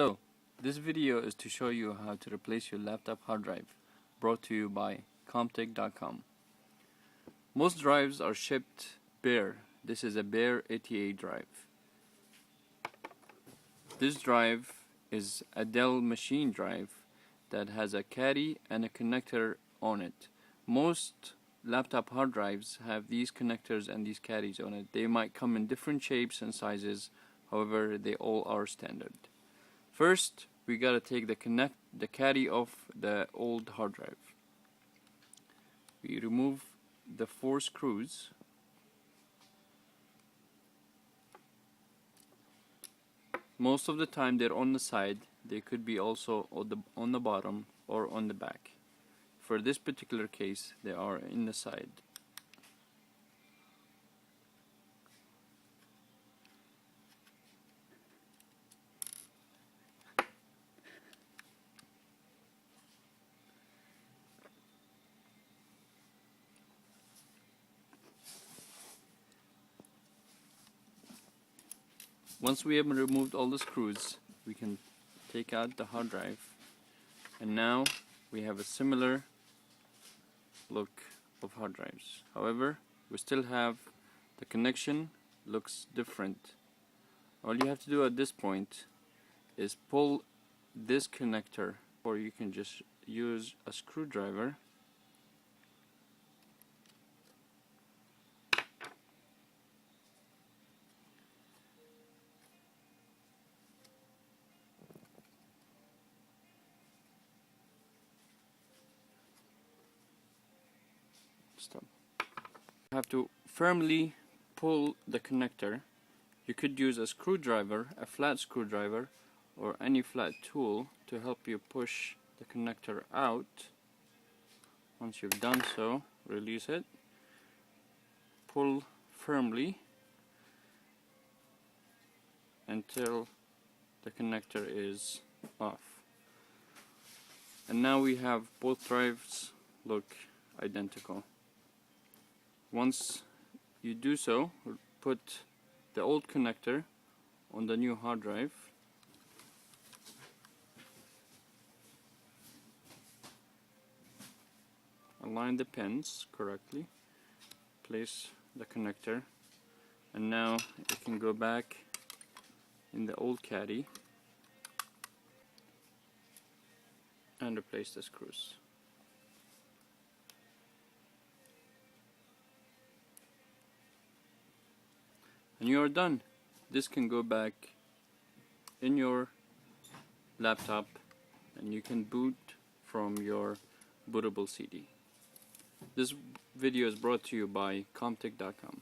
Hello, this video is to show you how to replace your laptop hard drive, brought to you by comtech.com. Most drives are shipped bare. This is a bare ATA drive. This drive is a Dell machine drive that has a caddy and a connector on it. Most laptop hard drives have these connectors and these caddies on it. They might come in different shapes and sizes, however they all are standard. First, we gotta take the caddy off the old hard drive. We remove the 4 screws. Most of the time they're on the side. They could be also on the bottom or on the back. For this particular case, they are in the side. Once we have removed all the screws, we can take out the hard drive, and now we have a similar look of hard drives. However, we still have the connection looks different. All you have to do at this point is pull this connector, or you can just use a screwdriver . Stop. You have to firmly pull the connector. You could use a screwdriver, a flat screwdriver, or any flat tool to help you push the connector out. Once you've done so, release it. Pull firmly until the connector is off. And now we have both drives look identical. Once you do so, put the old connector on the new hard drive. Align the pins correctly. Place the connector, and now it can go back in the old caddy and replace the screws. And you are done. This can go back in your laptop, and you can boot from your bootable CD. This video is brought to you by comtech.com.